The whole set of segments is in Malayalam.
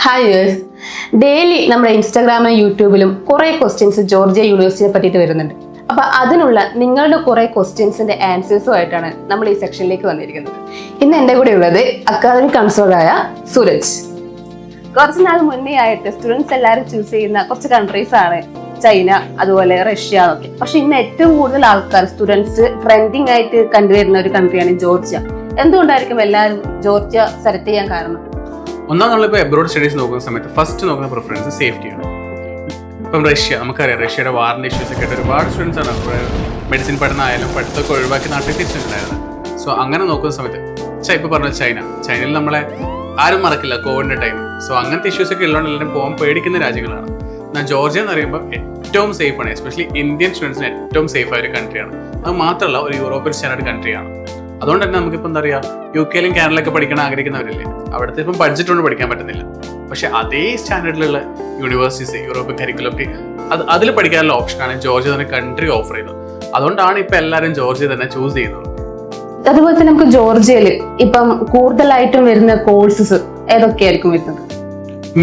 ഹായ് യേഴ്സ്, ഡെയിലി നമ്മുടെ ഇൻസ്റ്റാഗ്രാമിലും യൂട്യൂബിലും കുറേ ക്വസ്റ്റ്യൻസ് ജോർജിയ യൂണിവേഴ്സിറ്റിയെ പറ്റിയിട്ട് വരുന്നുണ്ട്. അപ്പോൾ അതിനുള്ള നിങ്ങളുടെ കുറേ ക്വസ്റ്റ്യൻസിന്റെ ആൻസേഴ്സുമായിട്ടാണ് നമ്മൾ ഈ സെക്ഷനിലേക്ക് വന്നിരിക്കുന്നത്. ഇന്ന് എൻ്റെ കൂടെ ഉള്ളത് അക്കാദമിക് കൺസോളറായ സൂരജ്. കുറച്ച് നാൾ മുന്നേ ആയിട്ട് സ്റ്റുഡൻസ് എല്ലാവരും ചൂസ് ചെയ്യുന്ന കുറച്ച് കൺട്രീസ് ആണ് ചൈന, അതുപോലെ റഷ്യ എന്നൊക്കെ. പക്ഷെ ഇന്ന് ഏറ്റവും കൂടുതൽ ആൾക്കാർ സ്റ്റുഡൻസ് ട്രെൻഡിങ് ആയിട്ട് കണ്ടുവരുന്ന ഒരു കൺട്രിയാണ് ജോർജിയ. എന്തുകൊണ്ടായിരിക്കും എല്ലാവരും ജോർജിയ സെലക്ട് ചെയ്യാൻ കാരണം? ഒന്നാം നമ്മളിപ്പോൾ എബ്രോഡ് സ്റ്റഡീസ് നോക്കുന്ന സമയത്ത് ഫസ്റ്റ് നോക്കുന്ന പ്രിഫറൻസ് സേഫ്റ്റിയാണ്. ഇപ്പം റഷ്യ, നമുക്കറിയാം റഷ്യയുടെ വാറിൻ്റെ ഇഷ്യൂസ് ഒക്കെ ആയിട്ട് ഒരുപാട് സ്റ്റുഡൻസ് ആണ് മെഡിസിൻ പഠനമായാലും പഠിത്തമൊക്കെ ഒഴിവാക്കി നാട്ടിൽ തിരിച്ചിട്ടുണ്ടായിരുന്നത്. സോ അങ്ങനെ നോക്കുന്ന സമയത്ത് ഇപ്പോൾ പറഞ്ഞ ചൈനയിൽ നമ്മളെ ആരും മറക്കില്ല കോവിഡിൻ്റെ ടൈം. സോ അങ്ങനത്തെ ഇഷ്യൂസ് ഒക്കെ ഉള്ളതുകൊണ്ട് എല്ലാവരും പോകാൻ പേടിക്കുന്ന രാജ്യങ്ങളാണ്. എന്നാൽ ജോർജിയ എന്ന് പറയുമ്പോൾ ഏറ്റവും സേഫാണ്, എസ്പെഷ്യലി ഇന്ത്യൻ സ്റ്റുഡൻസിന് ഏറ്റവും സേഫ് ആയ ഒരു കൺട്രിയാണ്. അത് മാത്രമല്ല ഒരു യൂറോപ്യൻ സ്റ്റാൻഡേർഡ് കൺട്രിയാണ്. അതുകൊണ്ട് തന്നെ നമുക്കിപ്പോൾ എന്താ പറയുക, UK യിലും കാനഡയിലൊക്കെ പഠിക്കാൻ ആഗ്രഹിക്കുന്നവരില്ലേ, അവിടുത്തെ ഇപ്പം ബഡ്ജറ്റ് കൊണ്ട് പഠിക്കാൻ പറ്റുന്നില്ല. പക്ഷെ അതേ സ്റ്റാൻഡേർഡിലുള്ള യൂണിവേഴ്സിറ്റീസ്, യൂറോപ്യൻ കരിക്കുലം അതിൽ പഠിക്കാനുള്ള ഓപ്ഷനാണ് ജോർജിയ തന്നെ കൺട്രി ഓഫർ ചെയ്യുന്നത്. അതുകൊണ്ടാണ് ഇപ്പം എല്ലാവരും ജോർജിയ തന്നെ ചൂസ് ചെയ്യുന്നത്. അതുപോലെ തന്നെ നമുക്ക് ജോർജിയയിൽ ഇപ്പം കൂടുതലായിട്ടും വരുന്ന കോഴ്സസ് ഏതൊക്കെയായിരിക്കും വരുന്നത്?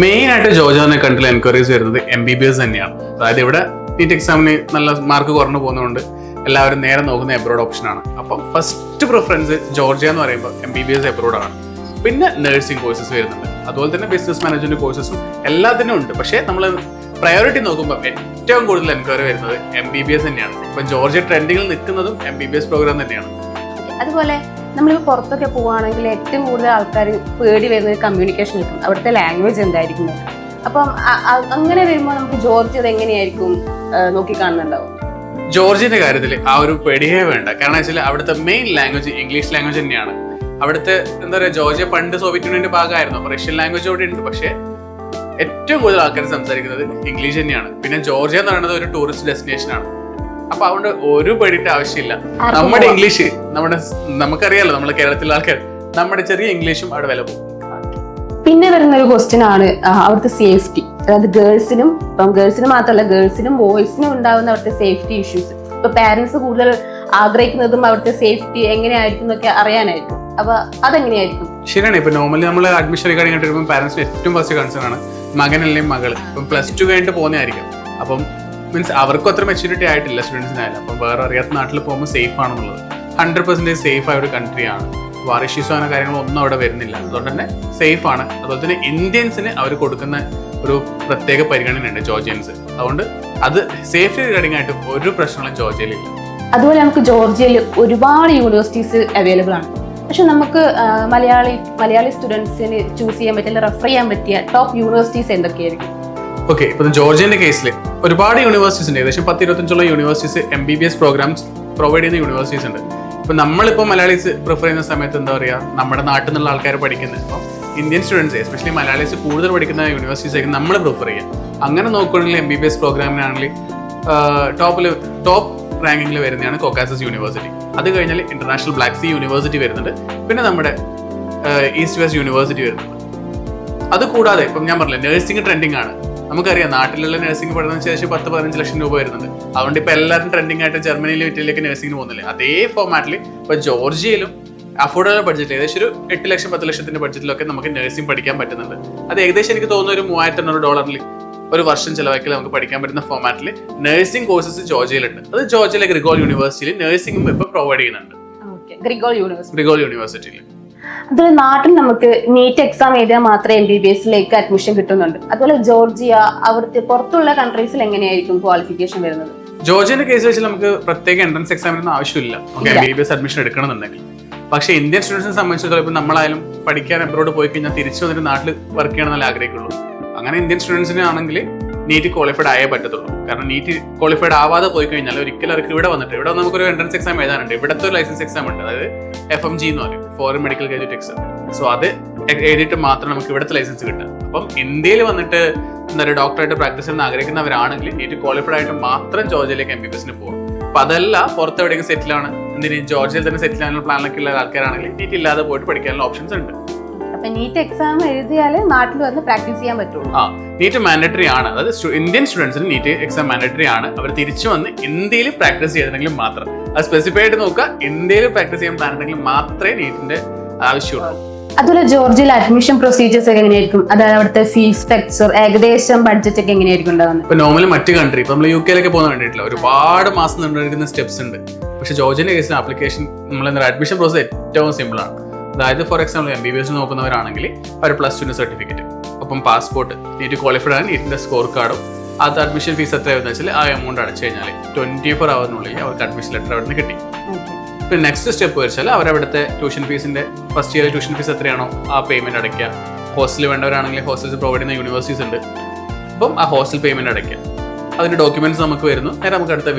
മെയിൻ ആയിട്ട് ജോർജിയ തന്നെ കൺട്രിയിൽ എൻക്വയറീസ് വരുന്നത് MBBS തന്നെയാണ്. അതായത് ഇവിടെ നീറ്റ് എക്സാമിന് നല്ല മാർക്ക് കുറഞ്ഞു പോകുന്നതുകൊണ്ട് എല്ലാവരും നേരെ നോക്കുന്ന എബ്രോഡ് ഓപ്ഷനാണ്. അപ്പം ഫസ്റ്റ് പ്രിഫറൻസ് ജോർജിയ എന്ന് പറയുമ്പോൾ MBBS എബ്രോഡാണ്. പിന്നെ നഴ്സിംഗ് കോഴ്സസ് വരുന്നുണ്ട്, അതുപോലെ തന്നെ ബിസിനസ് മാനേജ്മെന്റ് കോഴ്സസും എല്ലാത്തിനും ഉണ്ട്. പക്ഷേ നമ്മൾ പ്രയോറിറ്റി നോക്കുമ്പോൾ ഏറ്റവും കൂടുതൽ എൻക്വയറി വരുന്നത് MBBS തന്നെയാണ്. ഇപ്പം ജോർജിയ ട്രെൻഡിങ്ങിൽ നിൽക്കുന്നതും MBBS പ്രോഗ്രാം തന്നെയാണ്. അതുപോലെ നമ്മളിപ്പോൾ പുറത്തൊക്കെ പോവുകയാണെങ്കിൽ ഏറ്റവും കൂടുതൽ ആൾക്കാർ പേടി വരുന്നത് കമ്മ്യൂണിക്കേഷൻ കിട്ടും, അവിടുത്തെ ലാംഗ്വേജ് എന്തായിരിക്കും. അപ്പം അങ്ങനെ വരുമ്പോൾ നമുക്ക് ജോർജിയ എങ്ങനെയായിരിക്കും നോക്കിക്കാണുന്നുണ്ടാവും? ജോർജിയന്റെ കാര്യത്തിൽ ആ ഒരു പേടിയേ വേണ്ട. കാരണം വെച്ചാൽ അവിടുത്തെ മെയിൻ ലാംഗ്വേജ് ഇംഗ്ലീഷ് ലാംഗ്വേജ് തന്നെയാണ്. അവിടുത്തെ എന്താ പറയുക, ജോർജിയ പണ്ട് സോവിയറ്റ് യൂണിയന്റെ ഭാഗമായിരുന്നു, അപ്പോൾ റഷ്യൻ ലാംഗ്വേജ് അവിടെ ഉണ്ട്. പക്ഷേ ഏറ്റവും കൂടുതൽ ആൾക്കാർ സംസാരിക്കുന്നത് ഇംഗ്ലീഷ് തന്നെയാണ്. പിന്നെ ജോർജിയ എന്ന് പറയുന്നത് ഒരു ടൂറിസ്റ്റ് ഡെസ്റ്റിനേഷൻ ആണ്. അപ്പൊ അതുകൊണ്ട് ഒരു പേടിയുടെ ആവശ്യമില്ല. നമ്മുടെ ഇംഗ്ലീഷ് നമുക്കറിയാലോ, നമ്മുടെ കേരളത്തിലെ ആൾക്കാർ നമ്മുടെ ചെറിയ ഇംഗ്ലീഷും അവിടെ വില പോകും. പിന്നെ വരുന്ന ഒരു ക്വസ്റ്റ്യൻ ആണ് അവിടുത്തെ സേഫ്റ്റി. അതായത് ഗേൾസിനും മാത്രമല്ല, ഗേൾസിനും ബോയ്സിനും ഉണ്ടാവുന്ന അവിടുത്തെ സേഫ്റ്റി ഇഷ്യൂസ്. ഇപ്പൊ പാരന്റ്സ് കൂടുതൽ ആഗ്രഹിക്കുന്നതും അവിടുത്തെ സേഫ്റ്റി എങ്ങനെയായിരിക്കും എന്നൊക്കെ അറിയാനായിരിക്കും. അപ്പൊ അതെങ്ങനെയായിരിക്കും? ശരിയാണ്. ഇപ്പൊ നോർമലി നമ്മൾ അഡ്മിഷൻ കഴിഞ്ഞിട്ട് വരുമ്പോൾ പാരന്റ്സിന് ഏറ്റവും ഫസ്റ്റ് കൺസേൺ ആണ് മകനല്ലെങ്കിൽ മകള്. ഇപ്പം +2 കഴിഞ്ഞിട്ട് പോകുന്നതായിരിക്കും. അപ്പം മീൻസ് അവർക്കും അത്ര മെച്യൂരിറ്റി ആയിട്ടില്ല സ്റ്റുഡൻസിനായാലും. അപ്പം വേറെ അറിയാത്ത നാട്ടിൽ പോകുമ്പോൾ സേഫ് ആണെന്നുള്ളത് 100% സേഫ് ആയ ഒരു കൺട്രിയാണ്. വാർ ഇഷ്യൂസോ അങ്ങനെ കാര്യങ്ങളൊന്നും അവിടെ വരുന്നില്ല. അതുകൊണ്ട് തന്നെ സേഫ് ആണ്. അതുപോലെ തന്നെ ഇന്ത്യൻസിന് അവർ കൊടുക്കുന്ന ഒരു പ്രത്യേക പരിഗണനയുണ്ട് ജോർജിയൻസ്. അതുകൊണ്ട് അത് സേഫ്റ്റി റിഗാർഡിംഗ് ആയിട്ട് ഒരു പ്രശ്നങ്ങളും ജോർജിയയിലില്ല. അതുപോലെ നമുക്ക് ജോർജിയയിൽ ഒരുപാട് യൂണിവേഴ്സിറ്റീസ് അവൈലബിൾ ആണ്. പക്ഷെ നമുക്ക് മലയാളി സ്റ്റുഡൻസിന് ചൂസ് ചെയ്യാൻ പറ്റിയ, റെഫർ ചെയ്യാൻ പറ്റിയ ടോപ്പ് യൂണിവേഴ്സിറ്റീസ് എന്തൊക്കെയായിരിക്കും? ഓക്കെ, ഇപ്പം ജോർജിയന്റെ കേസിൽ ഒരുപാട് യൂണിവേഴ്സിറ്റീസ് ഉണ്ട്. ഏകദേശം 10-25 യൂണിവേഴ്സിറ്റീസ് MBBS പ്രോഗ്രാംസ് പ്രൊവൈഡ് ചെയ്യുന്ന യൂണിവേഴ്സിറ്റീസ് ഉണ്ട്. ഇപ്പം നമ്മളിപ്പോൾ മലയാളീസ് പ്രിഫർ ചെയ്യുന്ന സമയത്ത് എന്താ പറയുക, നമ്മുടെ നാട്ടിൽ നിന്നുള്ള ആൾക്കാർ പഠിക്കുന്നത്, അപ്പം ഇന്ത്യൻ സ്റ്റുഡൻസ് എസ്പെഷ്യലി മലയാളീസ് കൂടുതൽ പഠിക്കുന്ന യൂണിവേഴ്സിറ്റീസ് ആയിരിക്കും നമ്മൾ പ്രിഫർ ചെയ്യുക. അങ്ങനെ നോക്കുകയാണെങ്കിൽ MBBS പ്രോഗ്രാമിനാണെങ്കിൽ ടോപ്പ് റാങ്കിങ്ങിൽ വരുന്നതാണ് കോക്കാസസ് യൂണിവേഴ്സിറ്റി. അത് കഴിഞ്ഞാൽ ഇന്റർനാഷണൽ ബ്ലാക്ക് സീ യൂണിവേഴ്സിറ്റി വരുന്നുണ്ട്. പിന്നെ നമ്മുടെ ഈസ്റ്റ് വെസ്റ്റ് യൂണിവേഴ്സിറ്റി വരുന്നുണ്ട്. അത് കൂടാതെ ഇപ്പം ഞാൻ പറഞ്ഞില്ല, നഴ്സിംഗ് ട്രെൻഡിങ് ആണ്. നമുക്കറിയാം നാട്ടിലുള്ള നഴ്സിംഗ് പഠനത്തിന് ശേഷം 10-15 ലക്ഷം രൂപ വരുന്നുണ്ട്. അതുകൊണ്ട് ഇപ്പൊ എല്ലാവരും ട്രെൻഡിങ് ആയിട്ട് ജർമ്മനിയിലും ഇറ്റലിയിലേക്ക് നഴ്സിംഗിന് പോകുന്നില്ലേ, അതേ ഫോർമാറ്റിൽ ഇപ്പൊ ജോർജിയയിലും അഫോർഡബിൾ ബഡ്ജറ്റ്, ഏകദേശം ഒരു 8 ലക്ഷം 10 ലക്ഷത്തിന്റെ ബഡ്ജറ്റിലൊക്കെ നമുക്ക് നഴ്സിംഗ് പഠിക്കാൻ പറ്റുന്നുണ്ട്. അത് ഏകദേശം എനിക്ക് തോന്നുന്ന ഒരു $3,500 ഒരു വർഷം ചിലവാക്കി നമുക്ക് പഠിക്കാൻ പറ്റുന്ന ഫോർമാറ്റിൽ നഴ്സിംഗ് കോഴ്സസ് ജോർജിയയിലുണ്ട്. അത് ജോർജിയയിലെ ഗ്രിഗോൾ യൂണിവേഴ്സിറ്റിയിൽ നഴ്സിംഗും ഇപ്പൊ പ്രൊവൈഡ് ചെയ്യുന്നുണ്ട്. ഗ്രിഗോൾ യൂണിവേഴ്സിറ്റിയിൽ. അതുപോലെ നാട്ടിൽ നമുക്ക് നീറ്റ് എക്സാം എഴുതിയാൽ മാത്രമേ MBBSലേക്ക് അഡ്മിഷൻ കിട്ടുന്നുണ്ട്. അതുപോലെ ജോർജിയ, അവിടുത്തെ പുറത്തുള്ള കൺട്രീസിൽ എങ്ങനെയായിരിക്കും ക്വാളിഫിക്കേഷൻ വരുന്നത്? ജോർജിയന്റെ കേസ് വെച്ചാൽ നമുക്ക് പ്രത്യേക എൻട്രൻസ് എക്സാമിനൊന്നും ആവശ്യമില്ല MBBS അഡ്മിഷൻ എടുക്കണമെന്നുണ്ടെങ്കിൽ. പക്ഷേ ഇന്ത്യൻ സ്റ്റുഡൻസിനെ സംബന്ധിച്ചിടത്തോളം ഇപ്പം നമ്മളായാലും പഠിക്കാൻ എബ്രോഡ് പോയി കഴിഞ്ഞാൽ തിരിച്ചു വന്നിട്ട് നാട്ടിൽ വർക്ക് ചെയ്യണമെന്നല്ല ആഗ്രഹിക്കുള്ളൂ. അങ്ങനെ ഇന്ത്യൻ സ്റ്റുഡൻസിന് ആണെങ്കിൽ നീറ്റ് ക്വാളിഫൈഡ് ആയേ പറ്റത്തുള്ളൂ. കാരണം നീറ്റ് ക്വാളിഫൈഡ് ആവാതെ പോയി കഴിഞ്ഞാൽ ഒരിക്കലും അവർക്ക് ഇവിടെ വന്നിട്ട് നമുക്കൊരു എൻട്രൻസ് എക്സാം എഴുതാനുണ്ട്. ഇവിടുത്തെ ഒരു ലൈസൻസ് എക്സാം ഉണ്ട്, അതായത് FMG എന്ന് പറയും, foreign medical graduate exam. So അത് എഴുതിയിട്ട് മാത്രം നമുക്ക് ഇവിടുത്തെ ലൈസൻസ് കിട്ടുക. അപ്പം ഇന്ത്യയിൽ വന്നിട്ട് എന്താ പറയുക, ഡോക്ടറായിട്ട് പ്രാക്ടീസ് ചെയ്യാൻ ആഗ്രഹിക്കുന്നവരാണെങ്കിൽ നീറ്റ് ക്വാളിഫൈഡ് ആയിട്ട് മാത്രം ജോർജിയയിലേക്ക് MBBSന് പോകും. അപ്പൊ അതല്ല പുറത്ത് എവിടെയെങ്കിലും സെറ്റിൽ ആണ്, എന്തിന് ജോർജിയയിൽ തന്നെ സെറ്റിൽ ആകാനുള്ള പ്ലാനൊക്കെ ഉള്ള ആൾക്കാരാണെങ്കിൽ നീറ്റ് ഇല്ലാതെ പോയിട്ട് പഠിക്കാനുള്ള ഓപ്ഷൻസ് ഉണ്ട്. നീറ്റ് എക്സാം എഴുതിയാലേ നാട്ടിൽ വന്ന് പ്രാക്ടീസ് ചെയ്യാൻ പറ്റുള്ളൂ. നീറ്റ് മാൻഡറ്ററി ആണ്. അതായത് ഇന്ത്യൻ സ്റ്റുഡൻസിന് നീറ്റ് എക്സാം മാൻഡറ്ററി ആണ്. അവർ തിരിച്ചു വന്ന് ഇന്ത്യയിൽ പ്രാക്ടീസ് ചെയ്തിട്ടുണ്ടെങ്കിൽ മാത്രം, അത് സ്പെസിഫൈ ആയിട്ട് നോക്കുക, ഇന്ത്യയിൽ പ്രാക്ടീസ് ചെയ്യാൻ പ്ലാൻ ഉണ്ടെങ്കിൽ മാത്രമേ നീറ്റിന്റെ ആവശ്യമുള്ളൂ. അതുപോലെ ജോർജിയയിൽ അഡ്മിഷൻ പ്രൊസീജിയേഴ്സ് ഒക്കെ എങ്ങനെയായിരിക്കും? അതായത് അവിടുത്തെ ഫീസ് സ്ട്രക്ചർ, ഏകദേശം ബഡ്ജറ്റ് ഒക്കെ എങ്ങനെയായിരിക്കും ഉണ്ടാവുന്നത്? ഇപ്പൊ നോർമലി മറ്റു കൺട്രി ഇപ്പൊ നമ്മൾ UK പോകുന്ന വേണ്ടിയിട്ടില്ല, ഒരുപാട് മാസം നീണ്ടുനിൽക്കുന്ന സ്റ്റെപ്സ് ഉണ്ട്. പക്ഷെ ജോർജിയന്റെ കേസിൽ ആപ്ലിക്കേഷൻ നമ്മൾ അഡ്മിഷൻ പ്രോസസ് ഏറ്റവും സിമ്പിൾ ആണ്. അതായത് ഫോർ എക്സാമ്പിൾ MBBS നോക്കുന്നവരാണെങ്കിൽ അവർ +2 സർട്ടിഫിക്കറ്റ്, ഒപ്പം പാസ്പോർട്ട്, നീറ്റ് ക്വാളിഫൈഡ് ആണ്, നീറ്റിന്റെ സ്കോർ കാർഡും, അത് അഡ്മിഷൻ ഫീസ് എത്രയാണെന്ന് വെച്ചാൽ ആ എമൗണ്ട് അടച്ചു കഴിഞ്ഞാൽ 24 ഹവറിനുള്ളിൽ അവർക്ക് അഡ്മിഷൻ ലെറ്റർ അവിടെ നിന്ന് കിട്ടി. പിന്നെ നെക്സ്റ്റ് സ്റ്റെപ്പ് വെച്ചാൽ അവരവിടുത്തെ ട്യൂഷൻ ഫീസിന്റെ ഫസ്റ്റ് ഇയർ ട്യൂഷൻ ഫീസ് എത്രയാണോ ആ പേയ്മെന്റ് അടയ്ക്കുക. ഹോസ്റ്റൽ വേണ്ടവരാണെങ്കിൽ ഹോസ്റ്റൽസ് പ്രൊവൈഡ് ചെയ്യുന്ന യൂണിവേഴ്സിറ്റീസ് ഉണ്ട്, അപ്പം ആ ഹോസ്റ്റൽ പേയ്മെന്റ് അടയ്ക്കുക. അതിന്റെ ഡോക്യുമെന്റ്സ് നമുക്ക് വരുന്നു, നേരെ നമുക്ക് അടുത്ത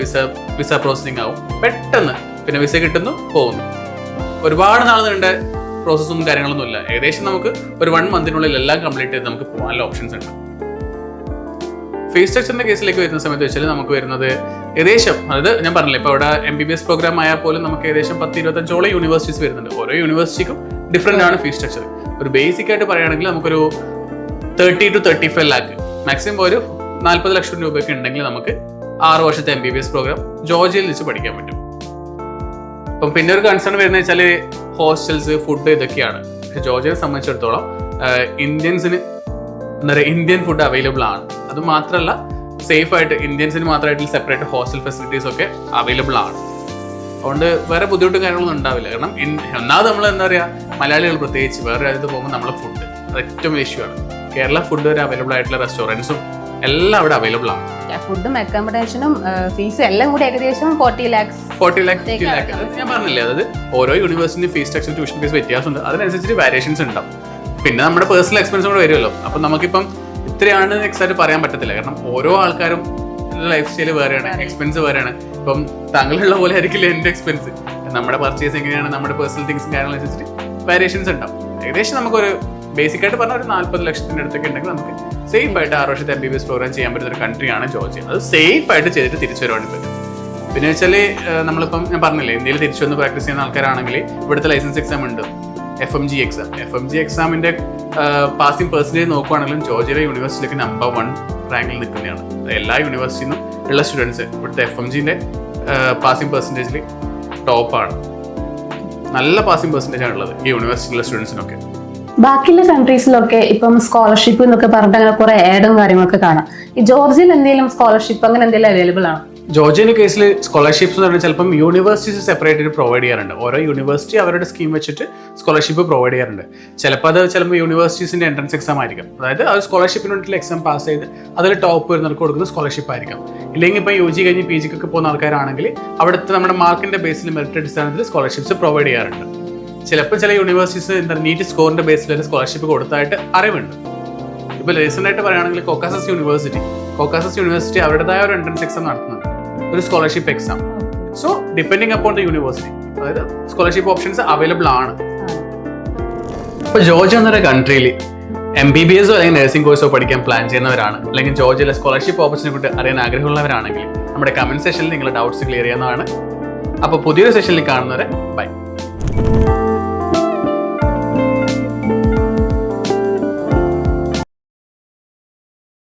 വിസ പ്രോസസിങ് ആവും പെട്ടെന്ന്. പിന്നെ വിസ കിട്ടുന്നു, പോകുന്നു. ഒരുപാട് നാൾ നീണ്ട പ്രോസസ്സൊന്നും കാര്യങ്ങളൊന്നും ഇല്ല. ഏകദേശം നമുക്ക് ഒരു 1 മന്തിനുള്ളിൽ എല്ലാം കംപ്ലീറ്റ് ചെയ്ത് നമുക്ക് പോകാനുള്ള ഓപ്ഷൻസ് ഉണ്ട്. ഫീസ് സ്ട്രക്ചറിന്റെ കേസിലേക്ക് വരുന്ന സമയത്ത് വെച്ചാൽ നമുക്ക് വരുന്നത് ഏകദേശം, അതായത് ഞാൻ പറഞ്ഞില്ല ഇപ്പൊ അവിടെ MBBS പ്രോഗ്രാം ആയാൽ പോലും നമുക്ക് ഏകദേശം 10-25 യൂണിവേഴ്സിറ്റീസ് വരുന്നുണ്ട്. ഓരോ യൂണിവേഴ്സിറ്റിക്കും ഡിഫറെന്റ് ആണ് ഫീസ് സ്ട്രക്ചർ. ഒരു ബേസിക് ആയിട്ട് പറയുകയാണെങ്കിൽ നമുക്കൊരു 30 to 35 lakh, മാക്സിമം ഒരു 40 ലക്ഷം രൂപയൊക്കെ ഉണ്ടെങ്കിൽ നമുക്ക് 6 വർഷത്തെ MBBS പ്രോഗ്രാം ജോർജിയയിൽ വെച്ച് പഠിക്കാൻ പറ്റും. അപ്പം പിന്നെ ഒരു കൺസേൺ വരുന്നത് വെച്ചാൽ ഹോസ്റ്റൽസ്, ഫുഡ് ഇതൊക്കെയാണ്. പക്ഷെ ജോർജിയയെ സംബന്ധിച്ചിടത്തോളം ഇന്ത്യൻസിന് എന്താ പറയുക, ഇന്ത്യൻ ഫുഡ് അവൈലബിൾ ആണ്. അത് മാത്രമല്ല സേഫ് ആയിട്ട് ഇന്ത്യൻസിന് മാത്രമായിട്ട് സെപ്പറേറ്റ് ഹോസ്റ്റൽ ഫെസിലിറ്റീസ് ഒക്കെ അവൈലബിൾ ആണ്. അതുകൊണ്ട് വേറെ ബുദ്ധിമുട്ടും കാര്യങ്ങളൊന്നും ഉണ്ടാവില്ല. കാരണം ഒന്നാമത് നമ്മൾ എന്താ പറയുക, മലയാളികൾ പ്രത്യേകിച്ച് വേറെ രാജ്യത്ത് പോകുമ്പോൾ നമ്മളെ ഫുഡ് അത് ഏറ്റവും വലിയ ഇഷ്യൂ ആണ്. കേരള ഫുഡ് വരെ അവൈലബിൾ ആയിട്ടുള്ള റെസ്റ്റോറൻറ്റ്സും എല്ലാം അവിടെ അവൈലബിൾ ആണ്. ഫുഡും അക്കോമഡേഷനും ഫീസും എല്ലാം കൂടി ഏകദേശം 40 lakhs 50 lakh. ഞാൻ പറഞ്ഞില്ലേ, അതായത് ഓരോ university fees structure, tuition fees വ്യത്യാസമുണ്ട്. അതിനനുസരിച്ച് വേരിയേഷൻസ് ഉണ്ടാവും. പിന്നെ നമ്മുടെ പേഴ്സണൽ എക്സ്പെൻസ് കൂടെ വരുമല്ലോ. അപ്പം നമുക്കിപ്പം ഇത്രയാണ് എക്സാക്ട് പറയാൻ പറ്റത്തില്ല. കാരണം ഓരോ ആൾക്കാരും ലൈഫ് സ്റ്റൈൽ വേറെയാണ്, എക്സ്പെൻസ് വേറെയാണ്. ഇപ്പം താങ്കളുള്ള പോലെ ആയിരിക്കില്ല എൻ്റെ എക്സ്പെൻസ്. നമ്മുടെ പർച്ചേസ് എങ്ങനെയാണ്, നമ്മുടെ പേഴ്സണൽ തിങ്സും കാര്യങ്ങളനുസരിച്ചിട്ട് വേരിയേഷൻസ് ഉണ്ടാവും. ഏകദേശം നമുക്കൊരു ബേസിക് ആയിട്ട് പറഞ്ഞാൽ ഒരു 40 ലക്ഷത്തിന്റെ അടുത്തൊക്കെ ഉണ്ടെങ്കിൽ നമുക്ക് സേഫ് ആയിട്ട് 6 വർഷത്തെ MBBS പ്രോഗ്രാം ചെയ്യാൻ പറ്റുന്ന ഒരു കൺട്രിയാണ് ജോർജിയ. അത് സേഫ് ആയിട്ട് ചെയ്തിട്ട് തിരിച്ചു വരുവാണെങ്കിൽ പറ്റും. പിന്നെ വെച്ചാൽ നമ്മളിപ്പം ഞാൻ പറഞ്ഞില്ലേ, ഇന്ത്യയിൽ തിരിച്ചു വന്ന് പ്രാക്ടീസ് ചെയ്യുന്ന ആൾക്കാരാണെങ്കിൽ ഇവിടുത്തെ ലൈസൻസ് എക്സാം ഉണ്ട്, FMG എക്സാമിന്റെ പാസിംഗ് പെർസെൻറ്റേജ് നോക്കുവാണെങ്കിലും ജോർജിയയിലെ യൂണിവേഴ്സിറ്റിയിലേക്ക് നമ്പർ 1 റാങ്കിൽ നിൽക്കുന്നതാണ്. എല്ലാ യൂണിവേഴ്സിറ്റിയിൽ നിന്നും ഉള്ള സ്റ്റുഡൻസ് ഇവിടുത്തെ FMGന്റെ പാസിംഗ് പെർസെൻറ്റേജിൽ ടോപ്പാണ്. നല്ല പാസിംഗ് പെർസെൻറ്റേജ് ആണുള്ളത് ഈ യൂണിവേഴ്സിറ്റിയിലെ സ്റ്റുഡൻസിനൊക്കെ. ബാക്കിയുള്ള കൺട്രീസിലൊക്കെ ഇപ്പം സ്കോളർഷിപ്പ് എന്നൊക്കെ പറഞ്ഞിട്ട് അങ്ങനെ കുറെ ആഡും കാര്യങ്ങളൊക്കെ കാണാം. ഈ ജോർജിയയിൽ എന്തെങ്കിലും സ്കോളർഷിപ്പ് അങ്ങനെ എന്തെങ്കിലും അവൈലബിൾ ആണ്? ജോർജിയന്റെ കേസിൽ സ്കോളർഷിപ്സ് എന്ന് പറഞ്ഞാൽ ചിലപ്പം യൂണിവേഴ്സിറ്റീസ് സെപ്പറേറ്റ് ആയിട്ട് പ്രൊവൈഡ് ചെയ്യാറുണ്ട്. ഓരോ യൂണിവേഴ്സിറ്റി അവരുടെ സ്കീം വെച്ചിട്ട് സ്കോളർഷിപ്പ് പ്രൊവൈഡ് ചെയ്യാറുണ്ട്. ചിലപ്പോൾ യൂണിവേഴ്സിറ്റീസിന്റെ എൻട്രൻസ് എക്സാം ആയിരിക്കും. അതായത് അത് സ്കോളർഷിപ്പിന് വേണ്ടിയിട്ടുള്ള എക്സാം പാസ് ചെയ്ത് അതിൽ ടോപ്പ് വരുന്നവർക്ക് കൊടുക്കുന്ന സ്കോളർഷിപ്പ് ആയിരിക്കും. ഇല്ലെങ്കിൽ ഇപ്പം UG കഴിഞ്ഞ് PG ഒക്കെ പോകുന്ന ആൾക്കാരാണെങ്കിൽ അവിടുത്തെ നമ്മുടെ മാർക്കിന്റെ ബേസിൽ മെറിറ്റ് അടിസ്ഥാനത്തിൽ സ്കോളർഷിപ്സ് പ്രൊവൈഡ് ചെയ്യാറുണ്ട്. ചിലപ്പോൾ ചില യൂണിവേഴ്സിറ്റീസ് എന്താ നീറ്റ് സ്കോറിന്റെ ബേസിൽ ഒരു സ്കോളർഷിപ്പ് കൊടുത്തായിട്ട് അറിവുണ്ട്. ഇപ്പോൾ റീസെന്റ് ആയിട്ട് പറയുകയാണെങ്കിൽ കോക്കാസസ് യൂണിവേഴ്സിറ്റി അവരുടേതായ ഒരു എൻട്രൻസ് എക്സാം നടത്തുന്നുണ്ട്, ഒരു scholarship exam. So depending upon the university, അതായത് സ്കോളർഷിപ്പ് ഓപ്ഷൻസ് അവൈലബിൾ ആണ്. ഇപ്പോൾ ജോർജിയ എന്നൊരു കൺട്രിയിൽ MBBS അല്ലെങ്കിൽ നഴ്സിംഗ് കോഴ്സോ പഠിക്കാൻ പ്ലാൻ ചെയ്യുന്നവരാണ്, അല്ലെങ്കിൽ ജോർജിയയിലെ സ്കോളർഷിപ്പ് ഓപ്പർച്യൂണിറ്റി അറിയാൻ ആഗ്രഹമുള്ളവരാണെങ്കിൽ നമ്മുടെ കമന്റ് സെഷനിൽ നിങ്ങളുടെ ഡൗട്ട്സ് ക്ലിയർ ചെയ്യുന്നതാണ്. അപ്പോൾ പുതിയൊരു സെഷനിൽ കാണുന്നവരെ ബൈ.